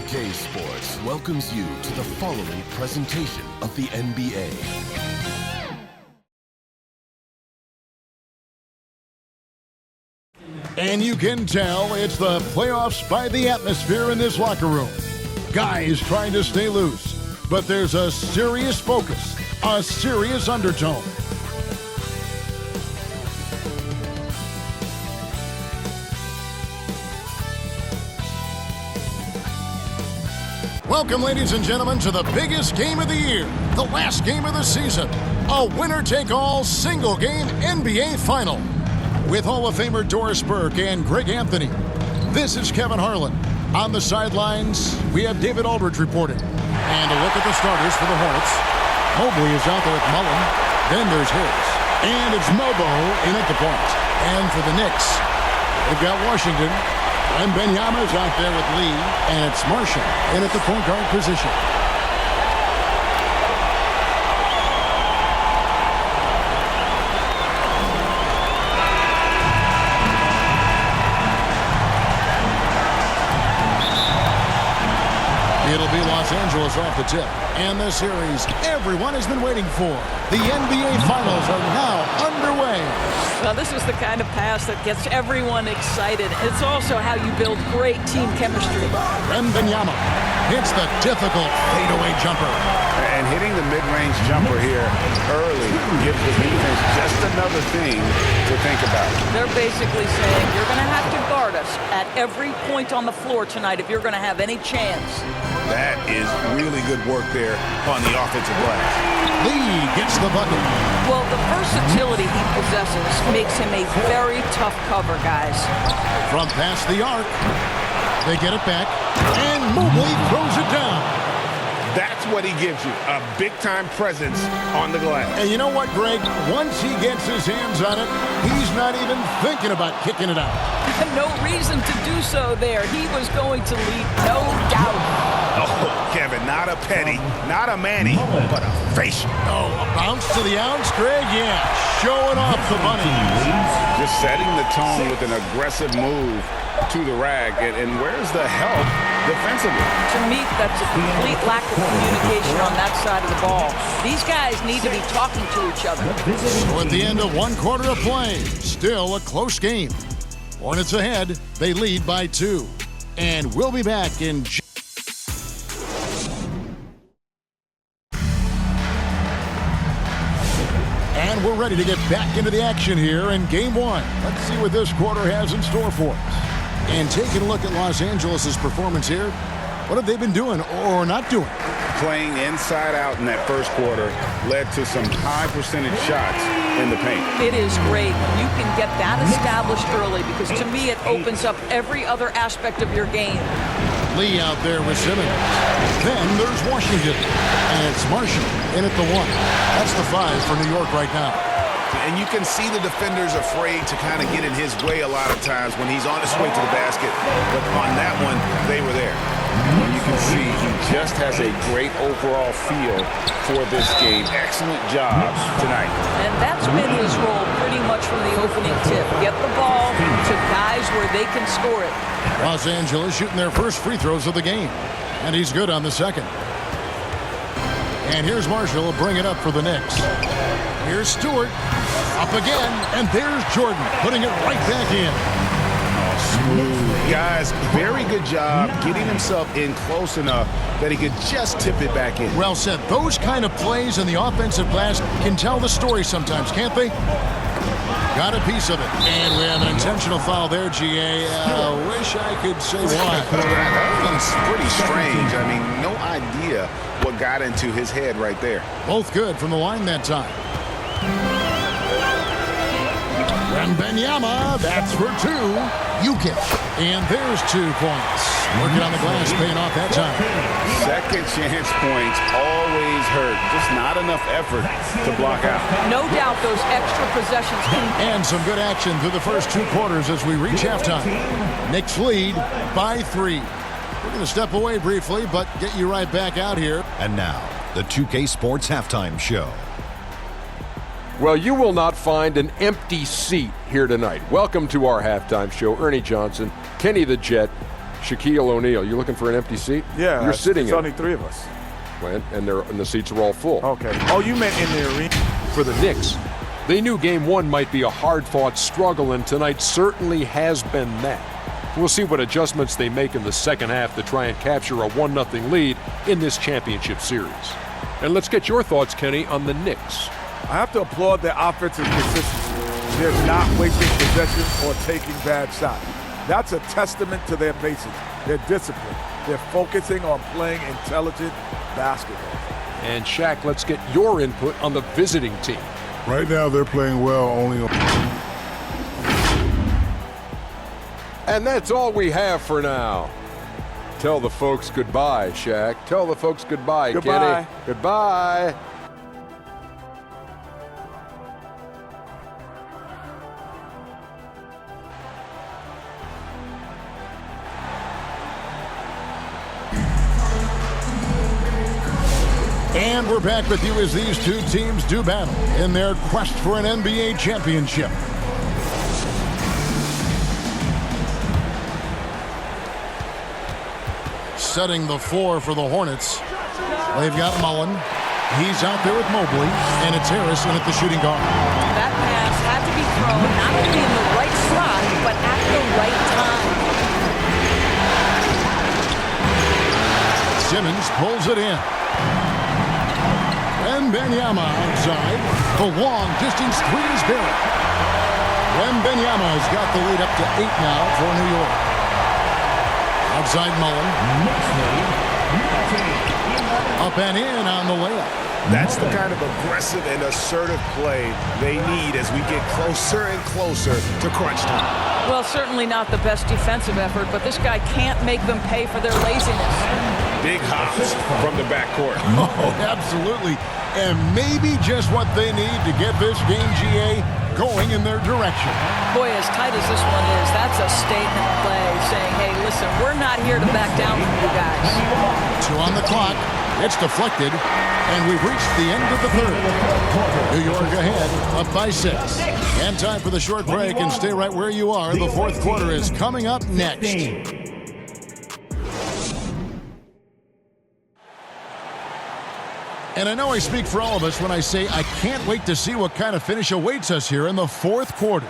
2K Sports welcomes you to the following presentation of the NBA. And you can tell it's the playoffs by the atmosphere in this locker room. Guys trying to stay loose, but there's a serious focus, a serious undertone. Welcome, ladies and gentlemen, to the biggest game of the year, the last game of the season, a winner-take-all single-game NBA Final. With Hall of Famer Doris Burke and Greg Anthony, this is Kevin Harlan. On the sidelines, we have David Aldridge reporting. And a look at the starters for the Hornets. Mobley is out there with Mullen. Then there's his. And it's Mobo in at the point. And for the Knicks, they've got Washington. And Benyama is out there with Lee. And it's Marshall in at the point guard position. It'll be Los Angeles off the tip. And the series everyone has been waiting for. The NBA Finals are now underway. Well, this is the kind of pass that gets everyone excited. It's also how you build great team chemistry. Wembanyama hits the difficult fadeaway jumper. And hitting the mid-range jumper here early gives the defense just another thing to think about. They're basically saying you're going to have to guard us at every point on the floor tonight if you're going to have any chance. That is really good work there on the offensive glass. Lee gets the bucket. Well, the versatility he possesses makes him a very tough cover, guys. From past the arc, they get it back, and Mobley throws it down. That's what he gives you, a big-time presence on the glass. And you know what, Greg? Once he gets his hands on it, he's not even thinking about kicking it out. No reason to do so there. He was going to lead, no doubt. Oh, Kevin, not a penny, not a Manny, but a facial. Oh, a bounce to the ounce, Greg? Yeah, showing off the money. Just setting the tone with an aggressive move to the rag. And where's the help defensively? To me, that's a complete lack of communication on that side of the ball. These guys need to be talking to each other. So at the end of one quarter of play, still a close game. Hornets ahead, they lead by 2. And we'll be back in... And we're ready to get back into the action here in Game 1. Let's see what this quarter has in store for us. And taking a look at Los Angeles' performance here, what have they been doing or not doing? Playing inside out in that first quarter led to some high percentage shots in the paint. It is great when you can get that established early because to me it opens up every other aspect of your game. Lee out there with Simmons. Then there's Washington. And it's Marshall in at the 1. That's the 5 for New York right now. And you can see the defenders afraid to kind of get in his way a lot of times when he's on his way to the basket. But on that one, they were there. And you can see he just has a great overall feel for this game. Excellent job tonight. And that's been his role pretty much from the opening tip. Get the ball to guys where they can score it. Los Angeles shooting their first free throws of the game. And he's good on the second. And here's Marshall bring it up for the Knicks. Here's Stewart. Up again. And there's Jordan putting it right back in. Smooth. Guys, very good job getting himself in close enough that he could just tip it back in. Well said. Those kind of plays in the offensive glass can tell the story sometimes, can't they? Got a piece of it. And we have an intentional foul there, GA. Wish I could say why. That was pretty strange. I mean, no idea what got into his head right there. Both good from the line that time. Wembanyama, that's for 2. Jokic, and there's 2 points. Working on the glass, paying off that time. Second chance points always hurt. Just not enough effort to block out. No doubt those extra possessions can... And some good action through the first 2 quarters as we reach halftime. Knicks lead by 3. We're going to step away briefly, but get you right back out here. And now, the 2K Sports Halftime Show. Well, you will not find an empty seat here tonight. Welcome to our halftime show. Ernie Johnson, Kenny the Jet, Shaquille O'Neal, you looking for an empty seat? Yeah, you're sitting there's in. only 3 of us. And the seats are all full. Okay. Oh, you meant in the arena. For the Knicks, they knew Game 1 might be a hard-fought struggle, and tonight certainly has been that. We'll see what adjustments they make in the second half to try and capture a 1-0 lead in this championship series. And let's get your thoughts, Kenny, on the Knicks. I have to applaud their offensive consistency. They're not wasting possessions or taking bad shots. That's a testament to their basics, their discipline. They're focusing on playing intelligent basketball. And Shaq, let's get your input on the visiting team. Right now, they're playing well only on... And that's all we have for now. Tell the folks goodbye, Shaq. Tell the folks goodbye, Goodbye. Kenny. Goodbye. And we're back with you as these two teams do battle in their quest for an NBA championship. Setting the floor for the Hornets. They've got Mullen. He's out there with Mobley, and it's Harrison at the shooting guard. That pass had to be thrown not only in the right slot, but at the right time. Simmons pulls it in. Wembanyama outside. The long distance three is buried. Wembanyama has got the lead up to 8 now for New York. Outside Mullen. Up and in on the layup. That's the kind of aggressive and assertive play they need as we get closer and closer to crunch time. Well, certainly not the best defensive effort, but this guy can't make them pay for their laziness. Big hops from the backcourt. Oh, absolutely. And maybe just what they need to get this game, GA, going in their direction. Boy, as tight as this one is, that's a statement play saying, hey, listen, we're not here to back down from you guys. 2 on the clock. It's deflected, and we've reached the end of the third. New York ahead, up by 6. And time for the short break, and stay right where you are. The fourth quarter is coming up next. And I know I speak for all of us when I say I can't wait to see what kind of finish awaits us here in the fourth quarter.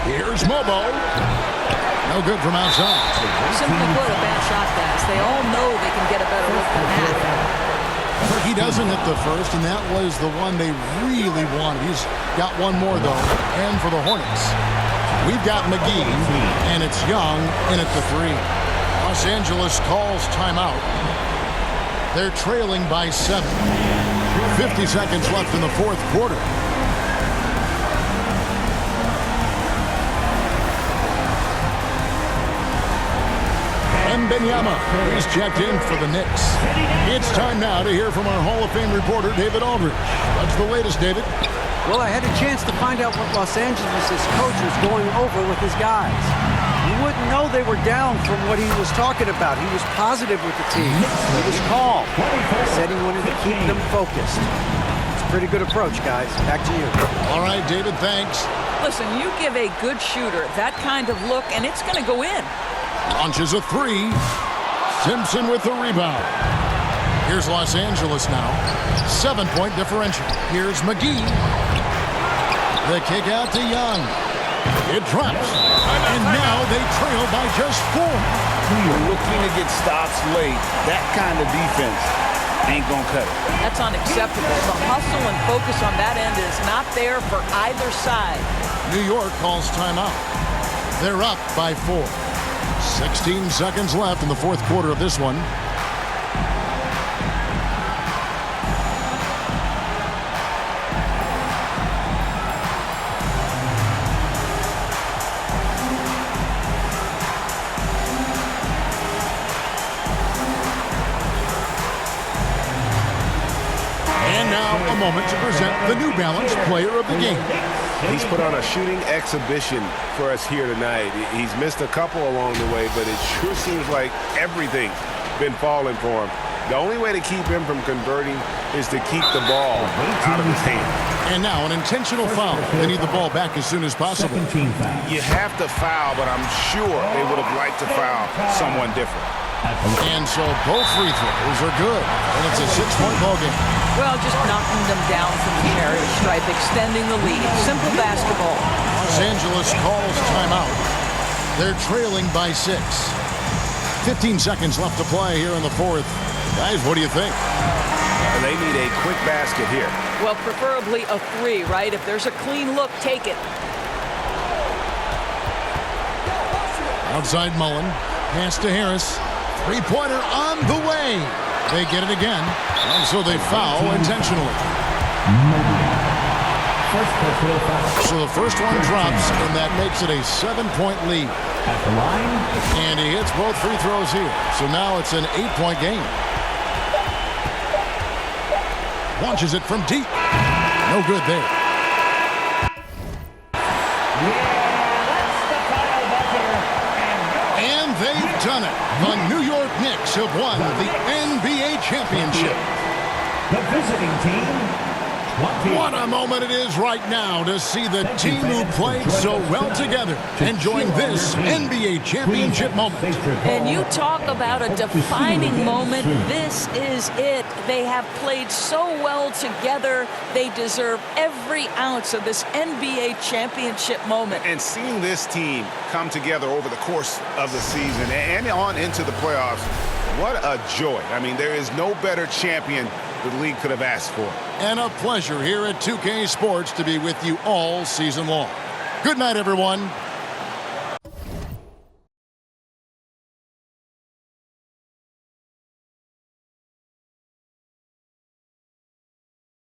Here's Mobo. No good from outside. Simply put, a bad shot pass. They all know they can get a better look than that. He doesn't hit the first, and that was the one they really wanted. He's got one more, though, and for the Hornets. We've got McGee, and it's Young in at the 3. Los Angeles calls timeout. They're trailing by 7. 50 seconds left in the fourth quarter. Wembanyama, he's checked in for the Knicks. It's time now to hear from our Hall of Fame reporter, David Aldridge. What's the latest, David? Well, I had a chance to find out what Los Angeles' coach was going over with his guys. You wouldn't know they were down from what he was talking about. He was positive with the team. He was calm. He said he wanted to keep them focused. It's a pretty good approach, guys. Back to you. All right, David, thanks. Listen, you give a good shooter that kind of look, and it's going to go in. Launches a 3. Simpson with the rebound. Here's Los Angeles now. 7-point differential. Here's McGee. The kick out to Young. It drops. And now they trail by just 4. Looking to get stops late. That kind of defense ain't gonna cut it. That's unacceptable. The hustle and focus on that end is not there for either side. New York calls timeout. They're up by 4. 16 seconds left in the fourth quarter of this one. And now a moment to present the New Balance Player of the Game. He's put on a shooting exhibition for us here tonight. He's missed a couple along the way, but it sure seems like everything's been falling for him. The only way to keep him from converting is to keep the ball out of his hand. And now an intentional foul. They need the ball back as soon as possible. You have to foul, but I'm sure they would have liked to foul someone different. And so both free throws are good. And it's a 6-point ball game. Well, just knocking them down from the charity stripe, extending the lead. Simple basketball. Los Angeles calls timeout. They're trailing by 6. 15 seconds left to play here in the fourth. Guys, what do you think? They need a quick basket here. Well, preferably a 3, right? If there's a clean look, take it. Outside Mullen. Pass to Harris. Three-pointer on the way. They get it again. And so they foul intentionally. So the first one drops, and that makes it a 7-point lead. And he hits both free throws here. So now it's an 8-point game. Launches it from deep. No good there. And they've done it. The New York Knicks have won the NBA championship. The visiting team. What a moment it is right now to see the team who played so well together enjoying this NBA championship moment. And you talk about a defining moment. This is it. They have played so well together. They deserve every ounce of this NBA championship moment. And seeing this team come together over the course of the season and on into the playoffs, what a joy. I mean, there is no better champion the league could have asked for. And a pleasure here at 2K Sports to be with you all season long. Good night, everyone.